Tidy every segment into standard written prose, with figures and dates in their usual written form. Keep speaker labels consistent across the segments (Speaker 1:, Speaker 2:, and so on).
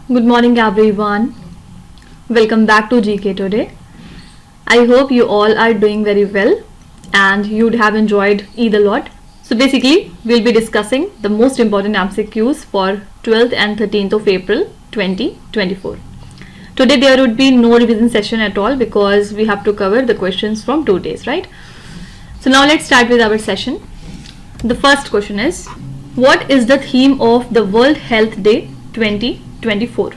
Speaker 1: Good morning everyone. Welcome back to GK Today. I hope you all are doing very well and you'd have enjoyed Eid a lot. So basically we'll be discussing the most important MCQs for 12th and 13th of April 2024. Today there would be no revision session at all because we have to cover the questions from 2 days, right? So now let's start with our session. The first question is, what is the theme of the World Health Day 2024?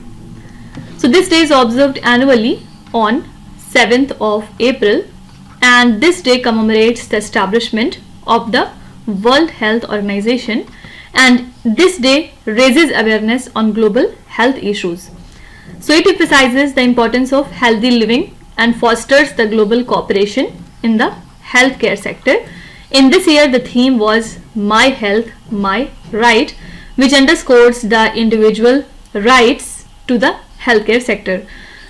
Speaker 1: So this day is observed annually on 7th of April and this day commemorates the establishment of the World Health Organization, and this day raises awareness on global health issues. So it emphasizes the importance of healthy living and fosters the global cooperation in the healthcare sector. In this year the theme was My Health, My Right, which underscores the individual rights to the healthcare sector.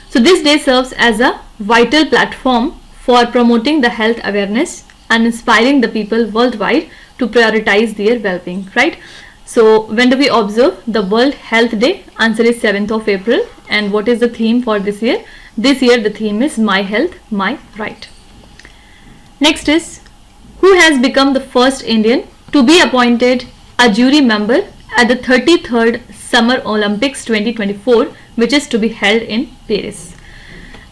Speaker 1: So this day serves as a vital platform for promoting the health awareness and inspiring the people worldwide to prioritize their well-being, right? So when do we observe the World Health Day? Answer is 7th of April. And what is the theme for this year? This year the theme is My Health, My Right. Next is, who has become the first Indian to be appointed a jury member at the 33rd Summer Olympics 2024, which is to be held in Paris?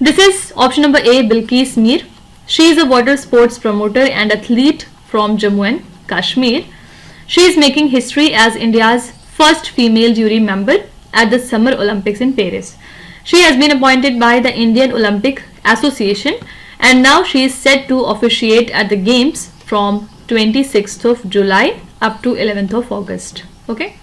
Speaker 1: This is option number A, Bilkis Mir. She is a water sports promoter and athlete from Jammu and Kashmir. She is making history as India's first female jury member at the Summer Olympics in Paris. She has been appointed by the Indian Olympic Association and now she is set to officiate at the games from 26th of July up to 11th of August. Okay.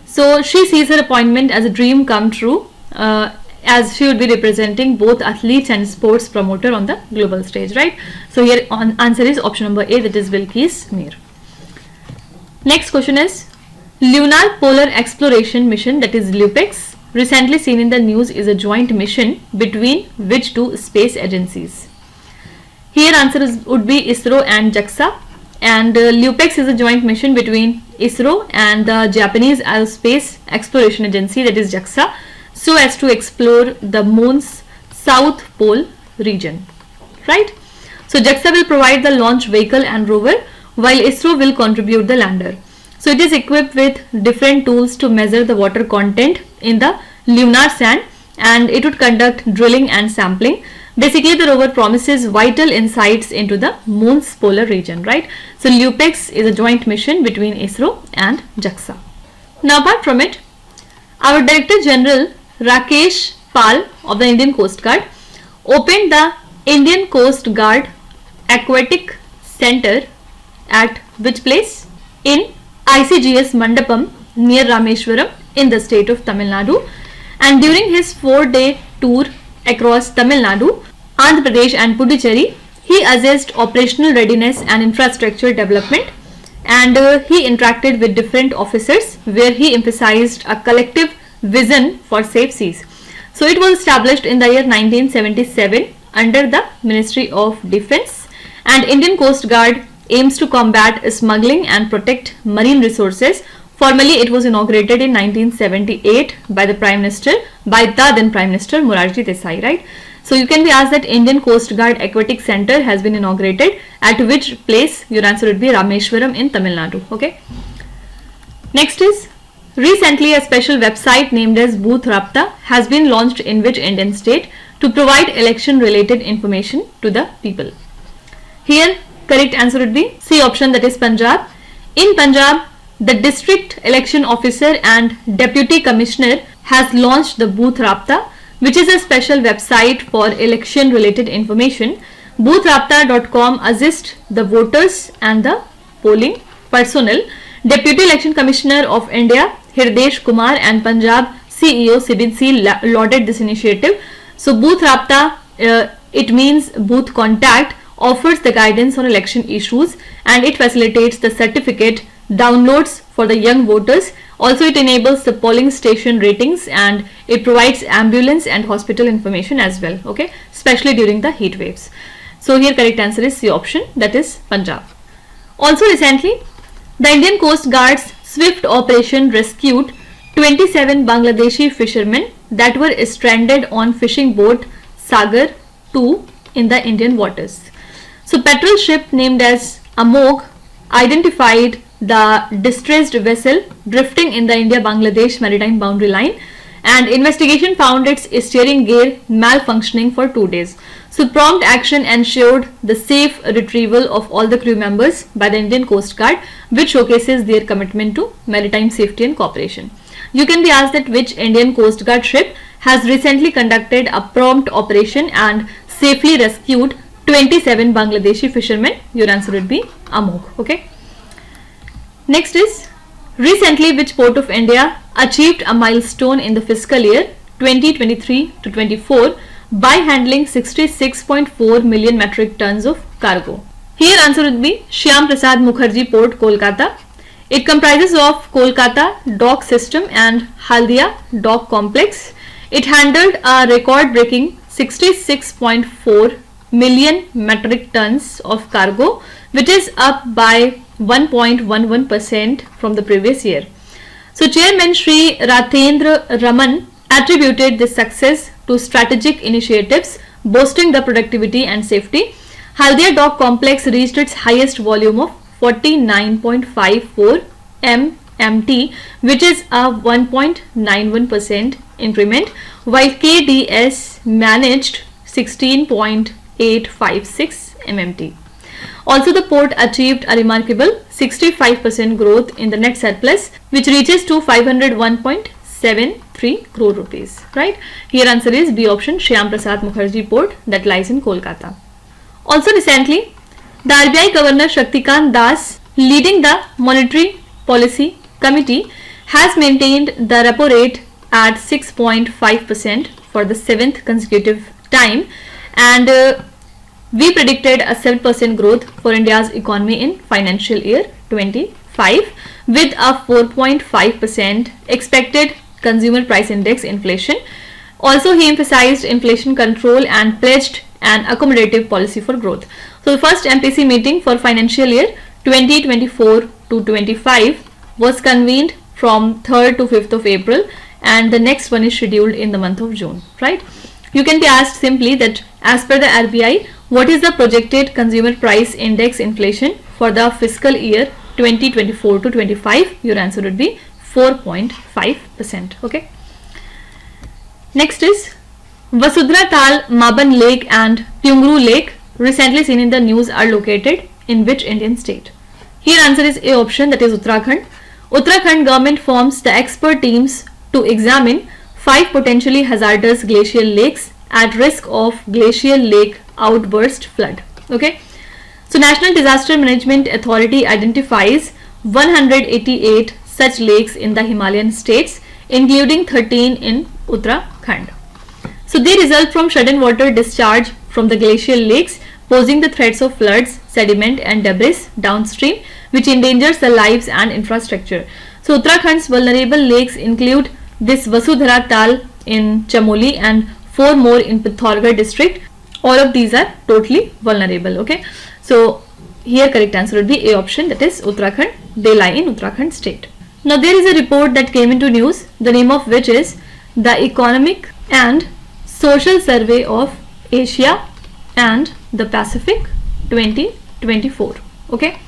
Speaker 1: So she sees her appointment as a dream come true, as she would be representing both athletes and sports promoter on the global stage, right? So here answer is option number A, that is Bilkis Mir. Next question is, Lunar Polar Exploration Mission, that is LUPEX, recently seen in the news, is a joint mission between which two space agencies? Here answer would be ISRO and JAXA, and LUPEX is a joint mission between ISRO and the Japanese Aerospace Exploration Agency, that is JAXA, so as to explore the moon's south pole region, right? So JAXA will provide the launch vehicle and rover while ISRO will contribute the lander. So it is equipped with different tools to measure the water content in the lunar sand, and it would conduct drilling and sampling. Basically the rover promises vital insights into the moon's polar region, right? So LUPEX is a joint mission between ISRO and JAXA. Now apart from it, our Director General Rakesh Pal of the Indian Coast Guard opened the Indian Coast Guard Aquatic Center at which place? In ICGS Mandapam near Rameshwaram in the state of Tamil Nadu. And during his 4-day tour across Tamil Nadu, Andhra Pradesh and Puducherry, he assessed operational readiness and infrastructure development, and he interacted with different officers where he emphasized a collective vision for safe seas. So it was established in the year 1977 under the Ministry of Defence, and Indian Coast Guard aims to combat smuggling and protect marine resources. Formally it was inaugurated in 1978 by the then Prime Minister Morarji Desai, right? So you can be asked that Indian Coast Guard Aquatic Center has been inaugurated at which place? Your answer would be Rameshwaram in Tamil Nadu. Okay. Next is, recently a special website named as Booth Rabta has been launched in which Indian state to provide election related information to the people? Here correct answer would be C option, that is Punjab. In Punjab, the district election officer and deputy commissioner has launched the Booth Rabta, which is a special website for election related information. Boothrabta.com assists the voters and the polling personnel. Deputy Election Commissioner of India Hirdesh Kumar and Punjab CEO Sididsi lauded this initiative. So Booth Rabta, it means booth contact, offers the guidance on election issues and it facilitates the certificate downloads for the young voters. Also it enables the polling station ratings and it provides ambulance and hospital information as well, okay, especially during the heat waves. So here correct answer is C option, that is Punjab. Also recently the Indian Coast Guard's swift operation rescued 27 Bangladeshi fishermen that were stranded on fishing boat Sagar 2 in the Indian waters. So petrol ship named as Amog identified the distressed vessel drifting in the India-Bangladesh maritime boundary line, and investigation found its steering gear malfunctioning for 2 days. So prompt action ensured the safe retrieval of all the crew members by the Indian Coast Guard, which showcases their commitment to maritime safety and cooperation. You can be asked that which Indian Coast Guard ship has recently conducted a prompt operation and safely rescued 27 Bangladeshi fishermen. Your answer would be Amog. Okay. Next is, recently which port of India achieved a milestone in the fiscal year 2023 to 24 by handling 66.4 million metric tons of cargo? Here answer would be Shyam Prasad Mukherjee Port, Kolkata. It comprises of Kolkata Dock System and Haldia Dock Complex. It handled a record-breaking 66.4 million metric tons of cargo, which is up by 1.11% from the previous year. So Chairman Shri Rathendra Raman attributed this success to strategic initiatives boosting the productivity and safety. Haldia Dock Complex reached its highest volume of 49.54 MMT, which is a 1.91% increment, while KDS managed 16.856 MMT. Also, the port achieved a remarkable 65% growth in the net surplus, which reaches to 501.73 crore rupees. Right? Here answer is B option, Shyam Prasad Mukherjee Port, that lies in Kolkata. Also recently, the RBI Governor Shaktikant Das, leading the Monetary Policy Committee, has maintained the repo rate at 6.5% for the 7th consecutive time, and we predicted a 7% growth for India's economy in financial year 25 with a 4.5% expected consumer price index inflation. Also, he emphasized inflation control and pledged an accommodative policy for growth. So, the first MPC meeting for financial year 2024 to 25 was convened from 3rd to 5th of April, and the next one is scheduled in the month of June. Right? You can be asked simply that as per the RBI, what is the projected consumer price index inflation for the fiscal year 2024 to 25? Your answer would be 4.5%. Okay. Next is Vasudhara Tal, Maban Lake and Pungu Lake, recently seen in the news, are located in which Indian state? Here answer is A option, that is Uttarakhand. Uttarakhand government forms the expert teams to examine 5 potentially hazardous glacial lakes at risk of glacial lake outburst flood. Okay. So National Disaster Management Authority identifies 188 such lakes in the Himalayan states, including 13 in Uttarakhand. So they result from sudden water discharge from the glacial lakes, posing the threats of floods, sediment and debris downstream, which endangers the lives and infrastructure. So Uttarakhand's vulnerable lakes include this Vasudhara Tal in Chamoli and 4 more in Pithoragarh district. All of these are totally vulnerable. Okay. So here correct answer would be A option, that is Uttarakhand. They lie in Uttarakhand state. Now there is a report that came into news, the name of which is the Economic and Social Survey of Asia and the Pacific 2024. Okay.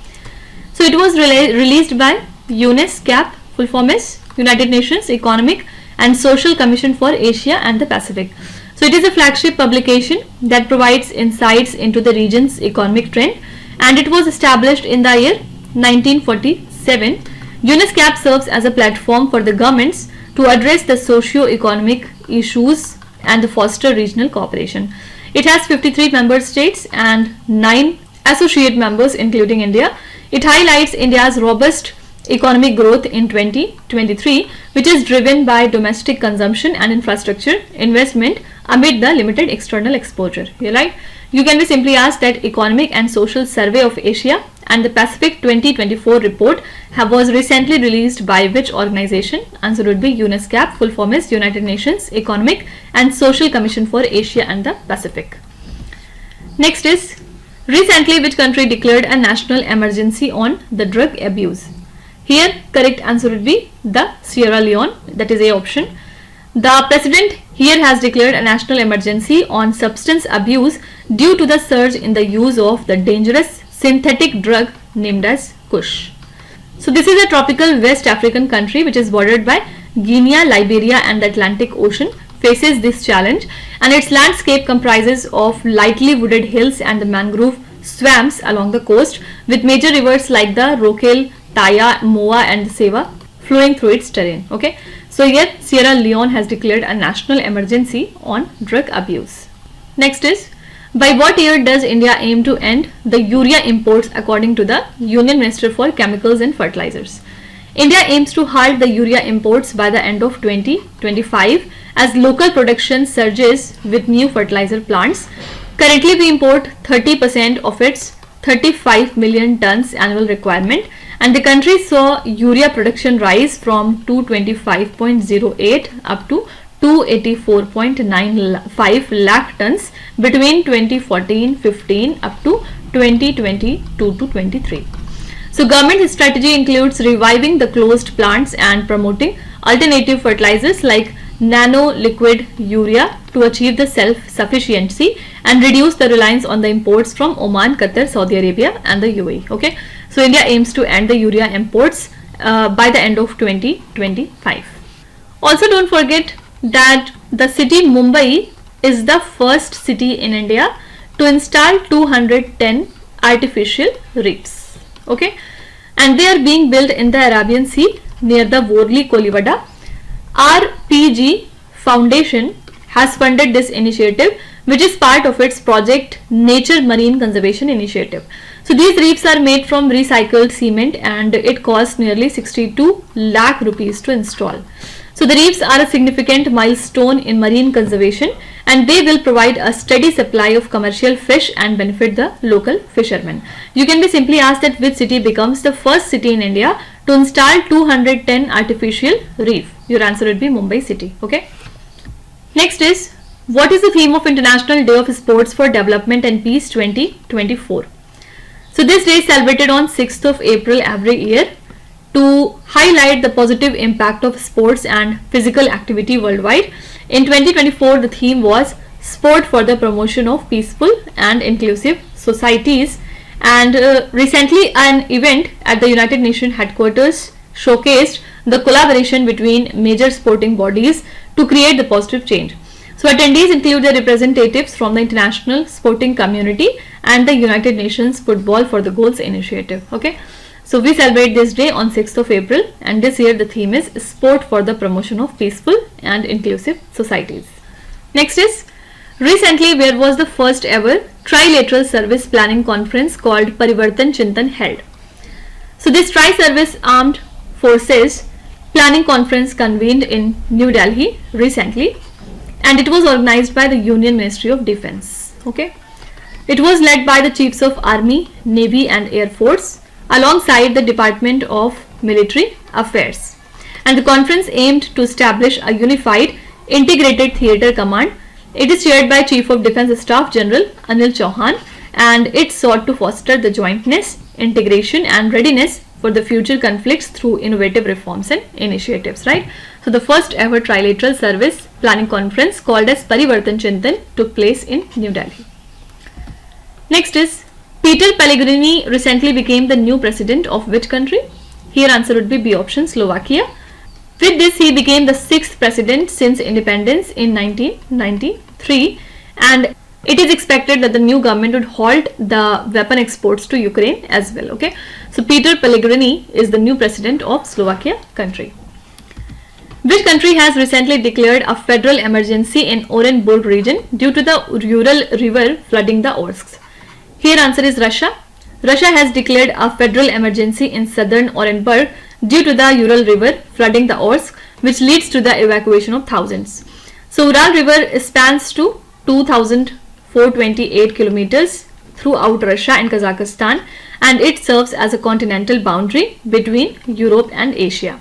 Speaker 1: So it was released by UNESCAP, full form is United Nations Economic and Social Commission for Asia and the Pacific. So it is a flagship publication that provides insights into the region's economic trend, and it was established in the year 1947. UNESCAP serves as a platform for the governments to address the socio-economic issues and foster regional cooperation. It has 53 member states and 9 associate members including India. It highlights India's robust economic growth in 2023, which is driven by domestic consumption and infrastructure investment amid the limited external exposure. Right? You can be simply asked that Economic and Social Survey of Asia and the Pacific 2024 report was recently released by which organization? Answer would be UNESCAP, full form is United Nations Economic and Social Commission for Asia and the Pacific. Next is, recently which country declared a national emergency on the drug abuse? Here correct answer would be the Sierra Leone, that is A option. The president here has declared a national emergency on substance abuse due to the surge in the use of the dangerous synthetic drug named as Kush. So this is a tropical West African country which is bordered by Guinea, Liberia and the Atlantic Ocean, faces this challenge, and its landscape comprises of lightly wooded hills and the mangrove swamps along the coast, with major rivers like the Rokel, Taya, Moa and the Seva flowing through its terrain. Okay, so here Sierra Leone has declared a national emergency on drug abuse. Next is, by what year does India aim to end the urea imports according to the Union Minister for Chemicals and Fertilizers? India aims to halt the urea imports by the end of 2025 as local production surges with new fertilizer plants. Currently, we import 30% of its 35 million tons annual requirement, and the country saw urea production rise from 225.08 up to 284.95 lakh tons between 2014-15 up to 2022-23. So government strategy includes reviving the closed plants and promoting alternative fertilizers like nano liquid urea to achieve the self-sufficiency and reduce the reliance on the imports from Oman, Qatar, Saudi Arabia and the UAE. Okay, so India aims to end the urea imports by the end of 2025. Also, don't forget that the city Mumbai is the first city in India to install 210 artificial reefs. Okay, and they are being built in the Arabian Sea near the Worli Kolivada. RPG Foundation has funded this initiative, which is part of its project Nature Marine Conservation Initiative. So these reefs are made from recycled cement and it costs nearly 62 lakh rupees to install. So the reefs are a significant milestone in marine conservation, and they will provide a steady supply of commercial fish and benefit the local fishermen. You can be simply asked that which city becomes the first city in India to install 210 artificial reef. Your answer would be Mumbai city. Okay. Next is, what is the theme of International Day of Sports for Development and Peace 2024? So this day is celebrated on 6th of April every year to highlight the positive impact of sports and physical activity worldwide. In 2024, the theme was Sport for the Promotion of Peaceful and Inclusive Societies, and recently an event at the United Nations headquarters showcased the collaboration between major sporting bodies to create the positive change. So attendees include the representatives from the international sporting community and the United Nations Football for the Goals initiative. Okay. So we celebrate this day on 6th of April, and this year the theme is Sport for the Promotion of Peaceful and Inclusive Societies. Next is, recently where was the first ever Trilateral Service Planning Conference called Parivartan Chintan held? So this Tri-Service Armed Forces Planning Conference convened in New Delhi recently, and it was organized by the Union Ministry of Defense. Okay, it was led by the Chiefs of Army, Navy and Air Force alongside the Department of Military Affairs, and the conference aimed to establish a unified integrated theatre command. It is chaired by Chief of Defence Staff General Anil Chauhan, and it sought to foster the jointness, integration and readiness for the future conflicts through innovative reforms and initiatives, right? So the first ever Trilateral Service Planning Conference called as Parivartan Chintan took place in New Delhi. Next is, Peter Pellegrini recently became the new president of which country? Here answer would be B option, Slovakia. With this, he became the 6th president since independence in 1993, and it is expected that the new government would halt the weapon exports to Ukraine as well. Okay, so Peter Pellegrini is the new president of Slovakia country. Which country has recently declared a federal emergency in Orenburg region due to the Ural river flooding the Orsk? Here answer is Russia. Russia has declared a federal emergency in southern Orenburg due to the Ural river flooding the Orsk, which leads to the evacuation of thousands. So Ural river spans to 2,428 kilometers throughout Russia and Kazakhstan, and it serves as a continental boundary between Europe and Asia.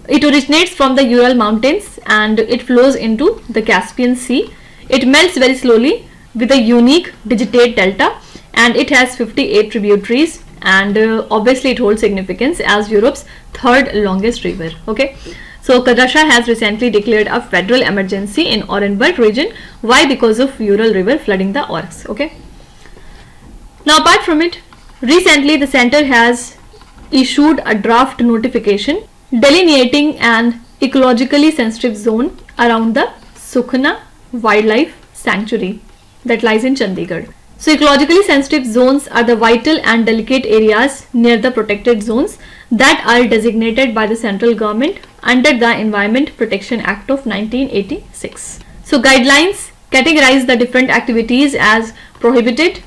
Speaker 1: It originates from the Ural mountains and it flows into the Caspian Sea. It melts very slowly with a unique digitate delta, and it has 58 tributaries and obviously it holds significance as Europe's third longest river. Okay, so Russia has recently declared a federal emergency in Orenburg region. Why? Because of Ural river flooding the Oryx. Okay, now apart from it, recently the center has issued a draft notification delineating an ecologically sensitive zone around the Sukhna Wildlife Sanctuary that lies in Chandigarh. So ecologically sensitive zones are the vital and delicate areas near the protected zones that are designated by the central government under the Environment Protection Act of 1986. So guidelines categorize the different activities as prohibited,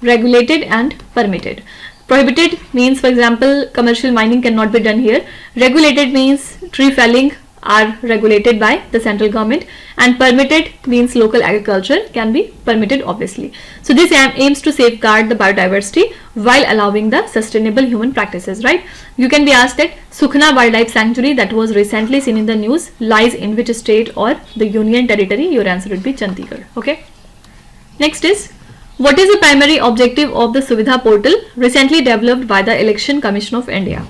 Speaker 1: regulated and permitted. Prohibited means, for example, commercial mining cannot be done here. Regulated means tree felling are regulated by the central government, and permitted means local agriculture can be permitted obviously. So this aims to safeguard the biodiversity while allowing the sustainable human practices, right? You can be asked that Sukhna Wildlife Sanctuary that was recently seen in the news lies in which state or the union territory? Your answer would be Chandigarh. Okay. Next is, what is the primary objective of the Suvida portal recently developed by the Election Commission of India?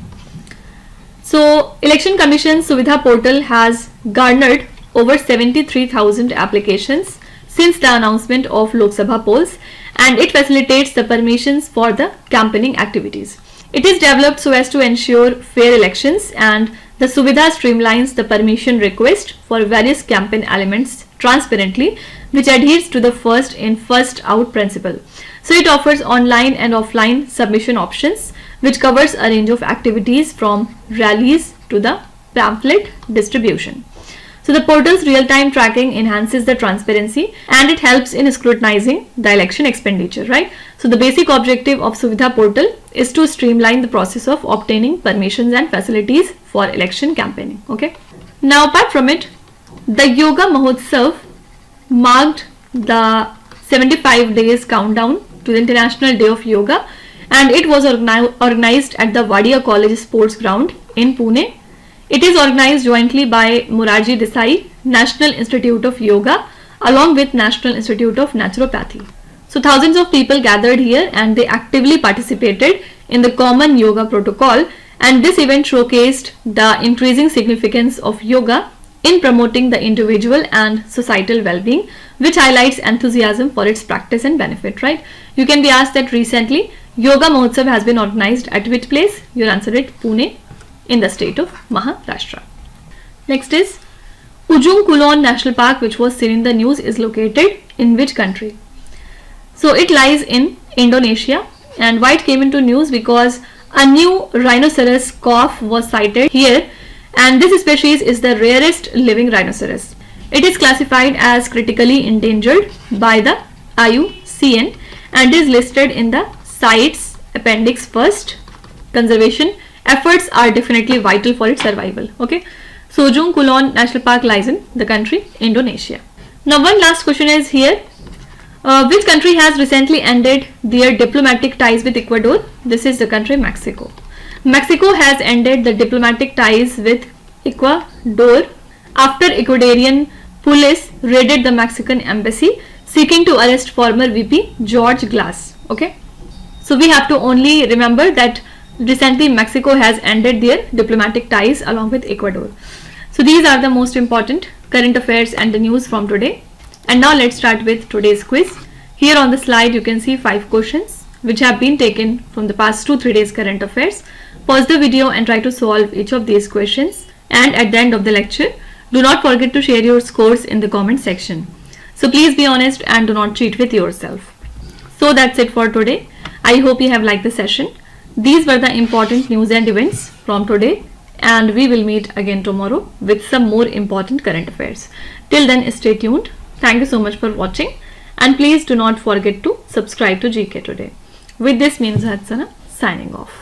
Speaker 1: So, Election Commission Suvida portal has garnered over 73,000 applications since the announcement of Lok Sabha polls, and it facilitates the permissions for the campaigning activities. It is developed so as to ensure fair elections, and the Suvida streamlines the permission request for various campaign elements transparently, which adheres to the first in first out principle. So it offers online and offline submission options, which covers a range of activities from rallies to the pamphlet distribution. So the portal's real-time tracking enhances the transparency and it helps in scrutinizing the election expenditure, right? So the basic objective of Suvida portal is to streamline the process of obtaining permissions and facilities for election campaigning. Okay. Now apart from it, the Yoga Mahotsav marked the 75 days countdown to the International Day of Yoga, and it was organized at the Wadia College Sports Ground in Pune. It is organized jointly by Morarji Desai, National Institute of Yoga, along with National Institute of Naturopathy. So thousands of people gathered here and they actively participated in the common yoga protocol, and this event showcased the increasing significance of yoga in promoting the individual and societal well-being, which highlights enthusiasm for its practice and benefit, right? You can be asked that recently Yoga Mahotsav has been organized at which place? Your answer is Pune in the state of Maharashtra. Next is, Ujung Kulon National Park, which was seen in the news, is located in which country? So it lies in Indonesia, and why it came into news? Because a new rhinoceros calf was sighted here, and this species is the rarest living rhinoceros. It is classified as critically endangered by the IUCN and is listed in the CITES Appendix 1st. Conservation efforts are definitely vital for its survival. Okay, so Ujung Kulon National Park lies in the country Indonesia. Now one last question is here. Which country has recently ended their diplomatic ties with Ecuador? This is the country Mexico. Mexico has ended the diplomatic ties with Ecuador after Ecuadorian police raided the Mexican embassy seeking to arrest former VP George Glass. Okay, so we have to only remember that recently Mexico has ended their diplomatic ties along with Ecuador. So these are the most important current affairs and the news from today. And now let's start with today's quiz. Here on the slide you can see 5 questions which have been taken from the past 2-3 days current affairs. Pause the video and try to solve each of these questions, and at the end of the lecture do not forget to share your scores in the comment section. So please be honest and do not cheat with yourself. So that's it for today. I hope you have liked the session. These were the important news and events from today, and we will meet again tomorrow with some more important current affairs. Till then, stay tuned. Thank you so much for watching, and please do not forget to subscribe to GK Today. With this, me Hatsana signing off.